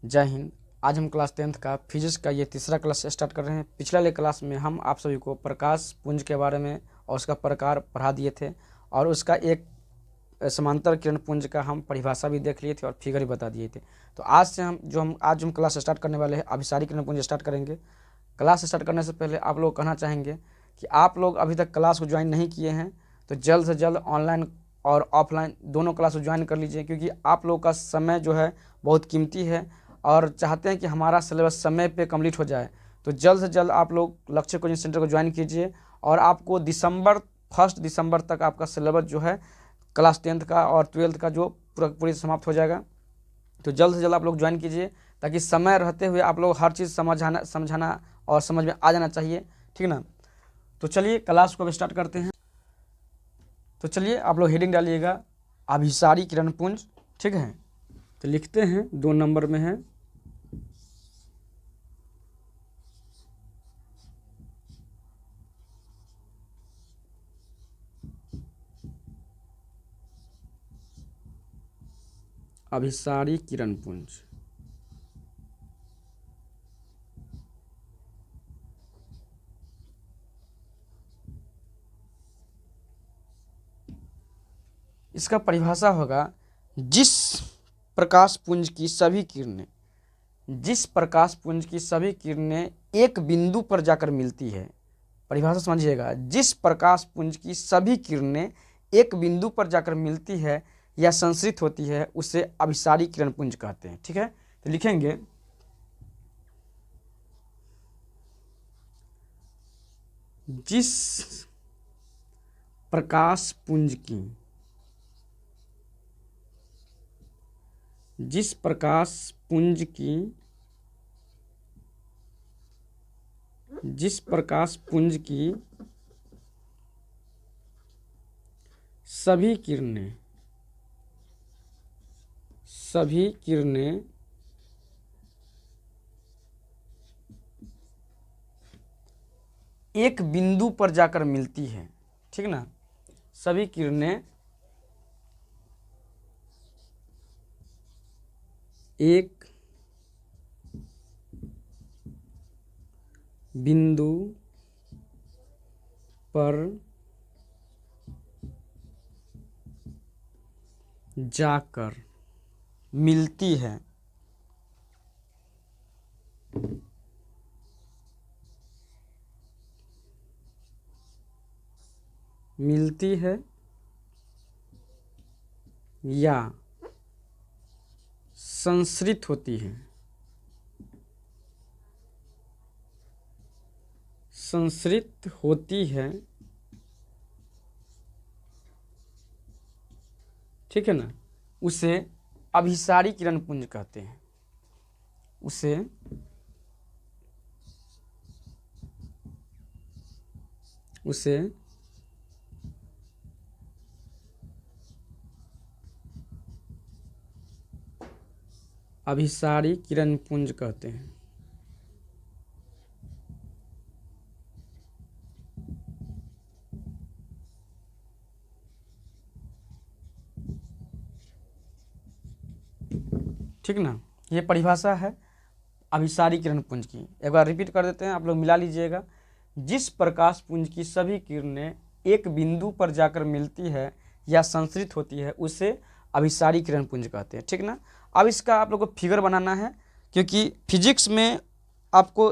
जय हिंद। आज हम क्लास 10th का फिजिक्स का ये तीसरा क्लास स्टार्ट कर रहे हैं। पिछले वाले क्लास में हम आप सभी को प्रकाश पुंज के बारे में और उसका प्रकार पढ़ा दिए थे और उसका एक समांतर किरण पुंज का हम परिभाषा भी देख लिए थे और फिगर भी बता दिए थे। तो आज से हम क्लास स्टार्ट करने वाले हैं, अभिसारी किरण पुंज स्टार्ट करेंगे। क्लास स्टार्ट करने से पहले आप लोग कहना चाहेंगे कि आप लोग अभी तक क्लास को ज्वाइन नहीं किए हैं तो जल्द से जल्द ऑनलाइन और ऑफलाइन दोनों क्लास को ज्वाइन कर लीजिए, क्योंकि आप लोग का समय जो है बहुत कीमती है और चाहते हैं कि हमारा सिलेबस समय पे कंप्लीट हो जाए। तो जल्द से जल्द आप लोग लक्ष्य कोचिंग सेंटर को ज्वाइन कीजिए और आपको 1 दिसंबर तक आपका सिलेबस जो है क्लास 10th का और 12th का जो पूरी समाप्त हो जाएगा। तो जल्द से जल्द आप लोग ज्वाइन कीजिए ताकि समय रहते हुए आप लोग हर चीज़ समझाना और समझ में आ जाना चाहिए, ठीक ना। तो चलिए क्लास को अब स्टार्ट करते हैं। तो चलिए आप लोग हेडिंग डालिएगा अभिसारी किरण पुंज, ठीक है। तो लिखते हैं 2 नंबर में है अभिसारी किरण पुंज। इसका परिभाषा होगा जिस प्रकाश पुंज की सभी किरणें एक बिंदु पर जाकर मिलती है। परिभाषा समझिएगा, जिस प्रकाश पुंज की सभी किरणें एक बिंदु पर जाकर मिलती है या संश्रित होती है उसे अभिसारी किरण पुंज कहते हैं, ठीक है। तो लिखेंगे जिस प्रकाश पुंज की सभी किरणें एक बिंदु पर जाकर मिलती है, ठीक ना। सभी किरणें एक बिंदु पर जाकर मिलती है या संश्रित होती है, ठीक है ना, उसे अभिसारी किरण पुंज कहते हैं। उसे अभिसारी किरण पुंज कहते हैं। ठीक ना, ये परिभाषा है अभिसारी किरण पुंज की। एक बार रिपीट कर देते हैं, आप लोग मिला लीजिएगा। जिस प्रकाश पुंज की सभी किरणें एक बिंदु पर जाकर मिलती है या संश्रित होती है उसे अभिसारी किरण पुंज कहते हैं, ठीक ना। अब इसका आप लोग को फिगर बनाना है, क्योंकि फिजिक्स में आपको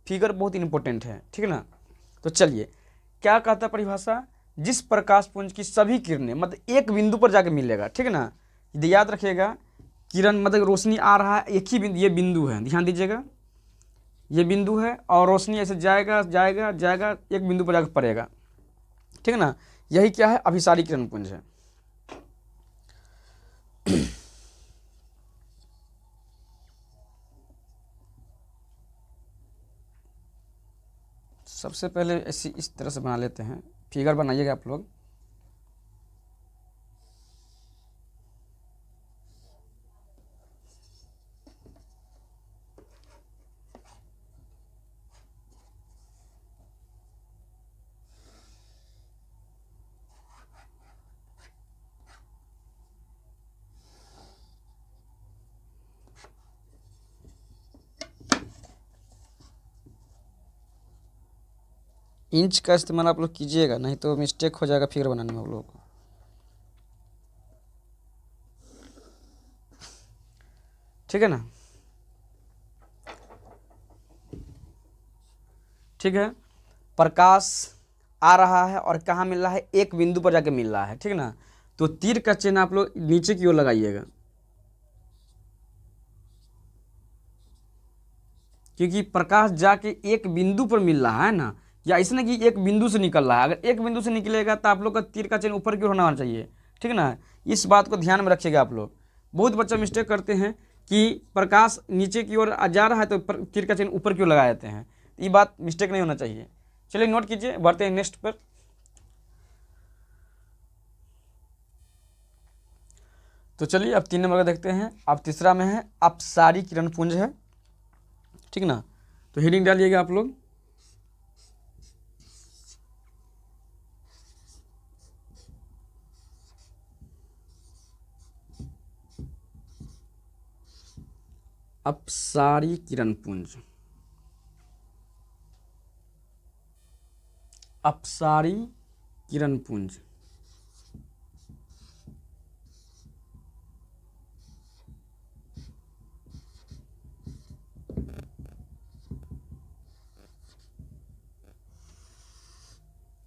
फिगर बहुत इंपॉर्टेंट है, ठीक ना। तो चलिए क्या कहता है परिभाषा, जिस प्रकाश पुंज की सभी किरणें मतलब एक बिंदु पर जाकर मिलेगा, ठीक है ना। याद रखिएगा, किरण मतलब रोशनी आ रहा है, एक ही बिंदु, ये बिंदु है, ध्यान दीजिएगा, ये बिंदु है और रोशनी ऐसे जाएगा जाएगा जाएगा एक बिंदु पर जाकर पड़ेगा, ठीक है ना। यही क्या है, अभिसारी किरण पुंज है। सबसे पहले ऐसी इस तरह से बना लेते हैं, फिगर बनाइएगा आप लोग। इंच का इस्तेमाल आप लोग कीजिएगा, नहीं तो मिस्टेक हो जाएगा फिगर बनाने में आप लोगों को। ठीक है ना। ठीक है, प्रकाश आ रहा है और कहाँ मिल रहा है, एक बिंदु पर जाके मिल रहा है। ठीक है ना, तो तीर का चिन्ह आप लोग नीचे की ओर लगाइएगा, क्योंकि प्रकाश जाके एक बिंदु पर मिल रहा है ना, या इसने कि एक बिंदु से निकल रहा है। अगर एक बिंदु से निकलेगा तो आप लोग का तीर का चिन्ह ऊपर की ओर होना चाहिए। ठीक है ना, इस बात को ध्यान में रखिएगा आप लोग। बहुत बच्चा मिस्टेक करते हैं कि प्रकाश नीचे की ओर जा रहा है तो तीर का चिन्ह ऊपर की ओर लगा देते हैं। ये बात मिस्टेक नहीं होना चाहिए। चलिए नोट कीजिए, बढ़ते हैं नेक्स्ट पर। तो चलिए अब 3 नंबर का देखते हैं। अब तीसरा में है अपसारी किरण पुंज है। ठीक ना, तो हेडिंग डालिएगा आप लोग, अपसारी किरण पुंज। अपसारी किरण पुंज।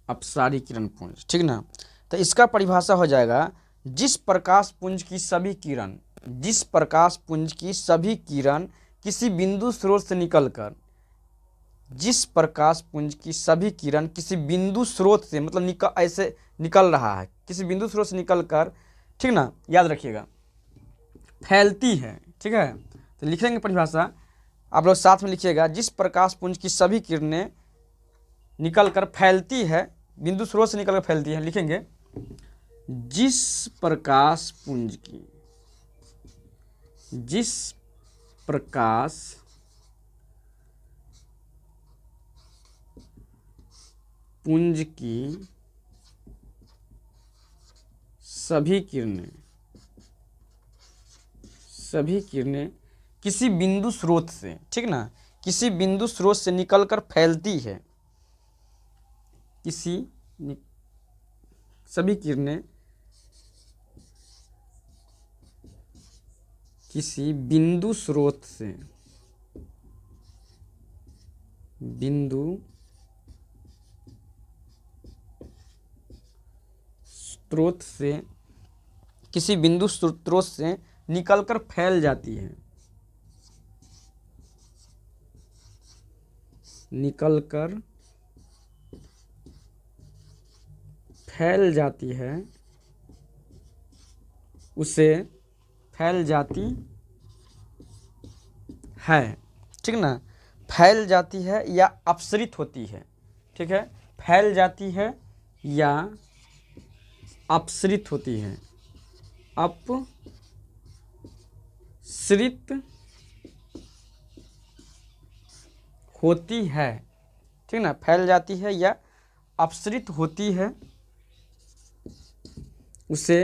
अपसारी किरण पुंज। ठीक ना, तो इसका परिभाषा हो जाएगा, जिस प्रकाश पुंज की सभी किरण, जिस प्रकाश पुंज की सभी किरण किसी बिंदु स्रोत से निकलकर, जिस प्रकाश पुंज की सभी किरण किसी बिंदु स्रोत से, मतलब ऐसे निकल रहा है, किसी बिंदु स्रोत से निकलकर, ठीक ना, याद रखिएगा, फैलती है। ठीक है, तो लिखेंगे परिभाषा, आप लोग साथ में लिखिएगा, जिस प्रकाश पुंज की सभी किरणें निकलकर फैलती है, बिंदु स्रोत से निकलकर फैलती है, लिखेंगे जिस प्रकाश पुंज की, जिस प्रकाश पुंज की सभी किरणें, सभी किरणें किसी बिंदु स्रोत से, ठीक ना, किसी बिंदु स्रोत से निकलकर फैलती है, सभी किरणें किसी बिंदु स्रोत से, बिंदु स्रोत से, किसी बिंदु स्रोत से निकलकर फैल जाती है, निकलकर फैल जाती है, उसे फैल जाती है। ठीक ना, फैल जाती है या अपसरित होती है। ठीक है, फैल जाती है या अपसरित होती है, अपसरित होती है। ठीक ना, फैल जाती है या अपसरित होती है, उसे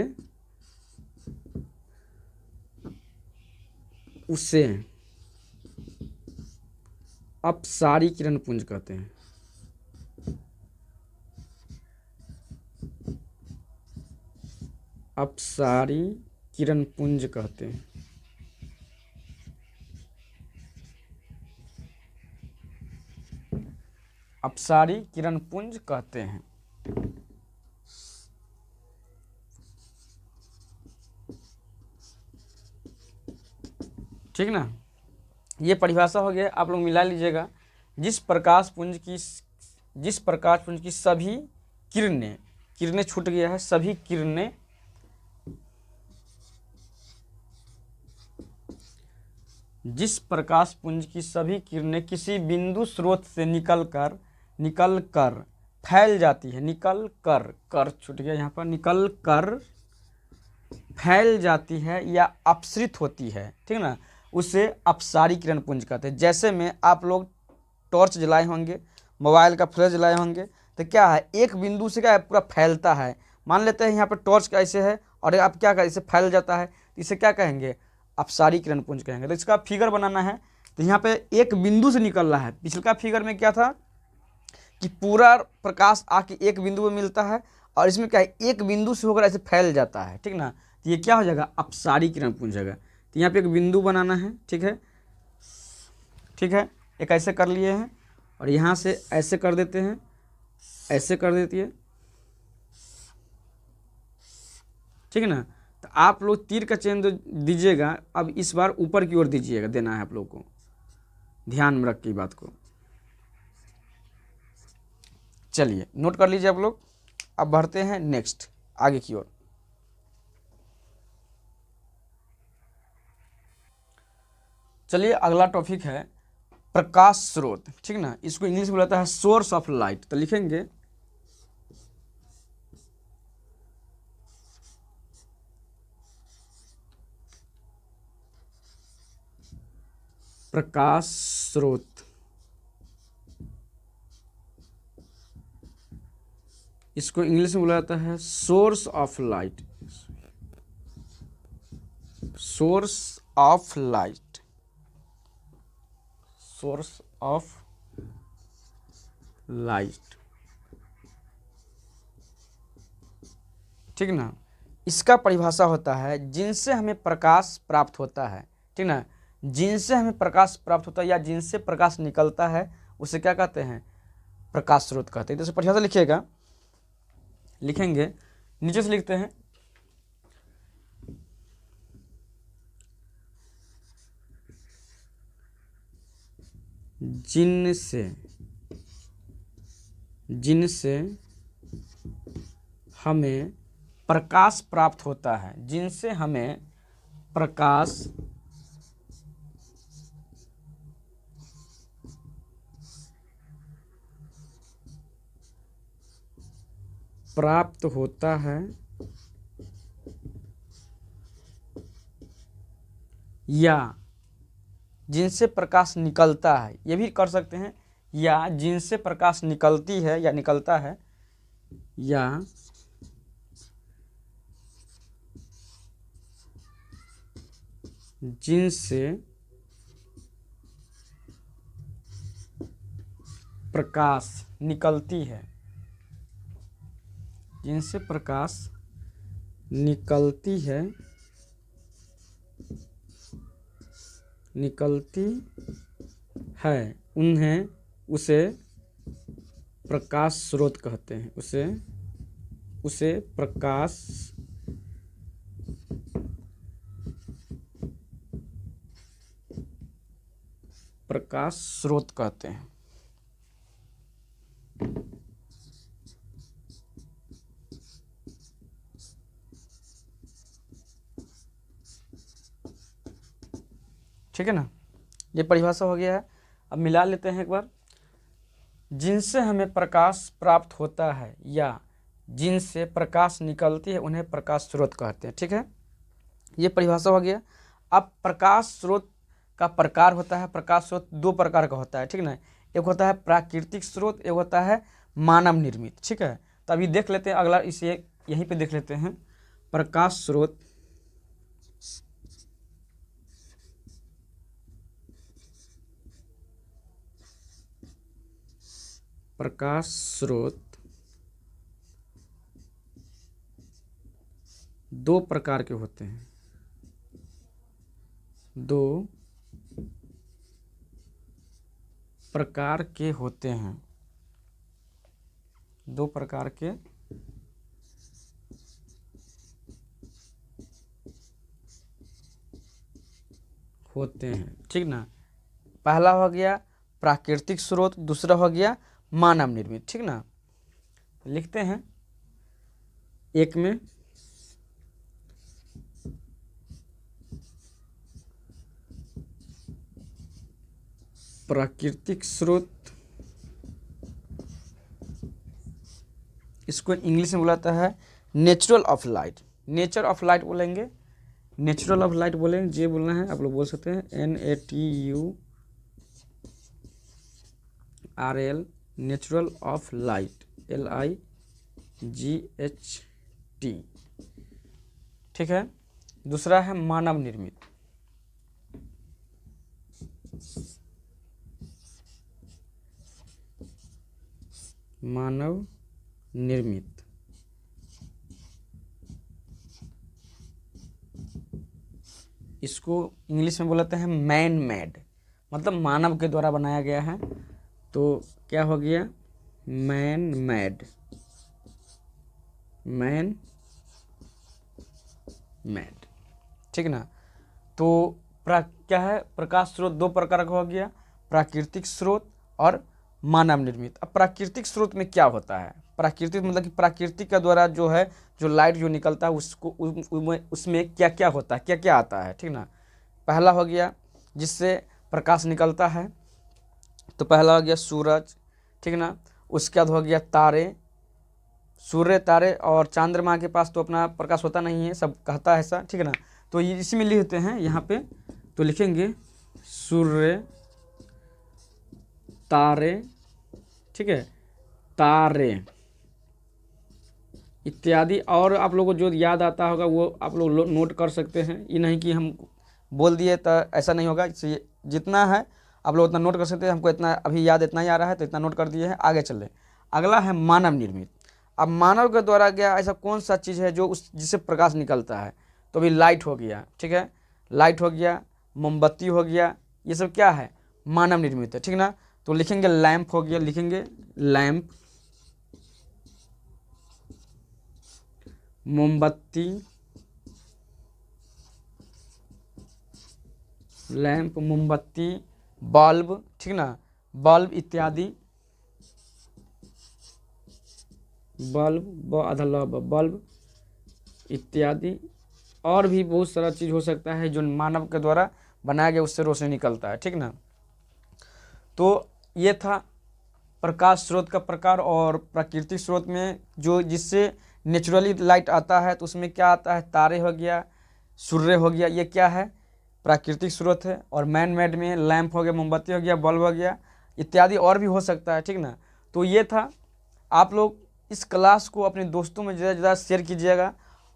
अपसारी किरण पुंज कहते हैं। अपसारी किरण पुंज कहते हैं। अपसारी किरण पुंज कहते हैं। ठीक ना, ये परिभाषा हो गया, आप लोग मिला लीजिएगा। जिस प्रकाश पुंज की सभी किरणें, किरणें छूट गया है, सभी किरणें जिस प्रकाश पुंज की सभी किरणें किसी बिंदु स्रोत से निकलकर फैल जाती है, कर छूट गया यहाँ पर, निकल कर फैल जाती है या अपसरित होती है, ठीक ना, उसे अपसारी किरण पुंज कहते हैं। जैसे में आप लोग टॉर्च जलाए होंगे, मोबाइल का फ्लैश जलाए होंगे, तो क्या है, एक बिंदु से क्या है, पूरा फैलता है। मान लेते हैं यहाँ पर टॉर्च का ऐसे है और आप क्या करें, इसे फैल जाता है, इसे क्या कहेंगे, अपसारी किरण पुंज कहेंगे। तो इसका फिगर बनाना है, तो यहाँ पे एक बिंदु से निकल रहा है। पिछले फिगर में क्या था कि पूरा प्रकाश आके एक बिंदु पे मिलता है, और इसमें क्या है, एक बिंदु से होकर ऐसे फैल जाता है, ठीक ना। तो ये क्या हो जाएगा, अपसारी किरण पुंज होगा। तो यहाँ पे एक बिंदु बनाना है, ठीक है, ठीक है, एक ऐसे कर लिए हैं, और यहाँ से ऐसे कर देते हैं, ऐसे कर देती है, ठीक है ना। तो आप लोग तीर का चयन दीजिएगा, अब इस बार ऊपर की ओर दीजिएगा, देना है आप लोग को, ध्यान में रख के बात को। चलिए नोट कर लीजिए आप लोग। अब बढ़ते हैं नेक्स्ट आगे की ओर। चलिए अगला टॉपिक है प्रकाश स्रोत, ठीक ना। इसको इंग्लिश में बोलता है सोर्स ऑफ लाइट। तो लिखेंगे प्रकाश स्रोत, इसको इंग्लिश में बोला जाता है source of light, source of light, source of light, ठीक ना। इसका परिभाषा होता है जिनसे हमें प्रकाश प्राप्त होता है, ठीक ना, जिनसे हमें प्रकाश प्राप्त होता है या जिनसे प्रकाश निकलता है उसे क्या कहते हैं, प्रकाश स्रोत कहते हैं। तो परिभाषा लिखिएगा, लिखेंगे नीचे से लिखते हैं, जिनसे जिनसे हमें प्रकाश प्राप्त होता है, जिनसे हमें प्रकाश प्राप्त होता है या जिनसे प्रकाश निकलता है, ये भी कर सकते हैं, या जिनसे प्रकाश निकलती है या निकलता है, या जिनसे प्रकाश निकलती है, जिनसे प्रकाश निकलती है, उन्हें उसे प्रकाश स्रोत कहते हैं, उसे प्रकाश स्रोत कहते हैं। ठीक है ना, ये परिभाषा हो गया है। अब मिला लेते हैं एक बार, जिनसे हमें प्रकाश प्राप्त होता है या जिनसे प्रकाश निकलती है उन्हें प्रकाश स्रोत कहते हैं, ठीक है, ये परिभाषा हो गया। अब प्रकाश स्रोत का प्रकार होता है, प्रकाश स्रोत दो प्रकार का होता है, ठीक ना, एक होता है प्राकृतिक स्रोत, एक होता है मानव निर्मित, ठीक है। तो अभी देख लेते हैं अगला, इसे यहीं पे देख लेते हैं, प्रकाश स्रोत दो प्रकार के होते हैं, दो प्रकार के होते हैं, दो प्रकार के होते हैं, ठीक ना। पहला हो गया प्राकृतिक स्रोत, दूसरा हो गया मानव निर्मित, ठीक ना। लिखते हैं एक में प्राकृतिक स्रोत, इसको इंग्लिश में बुलाता है natural of light, nature of light बोलेंगे, नेचुरल ऑफ लाइट बोलेंगे, ये बोलना है, आप लोग बोल सकते हैं NATURL, natural of light, LIGHT, ठीक है। दूसरा है मानव निर्मित, मानव निर्मित। इसको इंग्लिश में बोलते हैं मैन मेड, मतलब मानव के द्वारा बनाया गया है। तो क्या हो गया, मैन मेड, मैन मेड, ठीक ना। तो क्या है, प्रकाश स्रोत दो प्रकार का हो गया, प्राकृतिक स्रोत और मानव निर्मित। अब प्राकृतिक स्रोत में क्या होता है, प्राकृतिक मतलब कि प्राकृतिक के द्वारा जो है, जो लाइट जो निकलता है उसको उसमें क्या क्या होता है, क्या क्या आता है, ठीक ना। पहला हो गया जिससे प्रकाश निकलता है, तो पहला हो गया सूरज, ठीक ना। उसके बाद हो गया तारे, सूर्य, तारे और चंद्रमा के पास तो अपना प्रकाश होता नहीं है, सब कहता है ऐसा, ठीक है ना। तो ये इसमें लिखते हैं यहाँ पे, तो लिखेंगे सूर्य, तारे, ठीक है, तारे इत्यादि। और आप लोगों को जो याद आता होगा वो आप लोग नोट कर सकते हैं, ये नहीं कि हम बोल दिए तो ऐसा नहीं होगा। जितना है आप लोग उतना नोट कर सकते हैं, हमको इतना अभी याद इतना ही आ रहा है तो इतना नोट कर दिए हैं, आगे चले। अगला है मानव निर्मित। अब मानव के द्वारा क्या ऐसा कौन सा चीज़ है जो जिससे प्रकाश निकलता है, तो अभी लाइट हो गया, ठीक है, लाइट हो गया, मोमबत्ती हो गया, ये सब क्या है, मानव निर्मित है, ठीक ना। तो लिखेंगे लैंप हो गया, लिखेंगे लैंप, मोमबत्ती, लैंप, मोमबत्ती, बल्ब, ठीक ना, बल्ब इत्यादि, बल्ब आधा लब बल्ब इत्यादि। और भी बहुत सारा चीज़ हो सकता है जो मानव के द्वारा बनाया गया, उससे रोशनी निकलता है, ठीक ना। तो ये था प्रकाश स्रोत का प्रकार। और प्राकृतिक स्रोत में जो जिससे नेचुरली लाइट आता है, तो उसमें क्या आता है, तारे हो गया, सूर्य हो गया, ये क्या है, प्राकृतिक स्रोत है। और मैन मेड में लैंप हो गया, मोमबत्ती हो गया, बल्ब हो गया इत्यादि, और भी हो सकता है, ठीक ना। तो ये था। आप लोग इस क्लास को अपने दोस्तों में ज़्यादा से ज़्यादा शेयर कीजिएगा,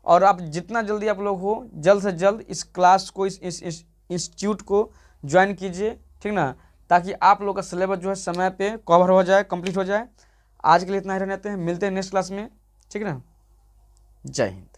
और आप जितना जल्दी आप लोग हो जल्द से जल्द इस क्लास को, इस इंस्टीट्यूट को ज्वाइन कीजिए, ठीक ना, ताकि आप लोग का सिलेबस जो है समय पे कवर हो जाए, कंप्लीट हो जाए। आज के लिए इतना ही रहने देते हैं, मिलते हैं नेक्स्ट क्लास में, ठीक ना। जय हिंद।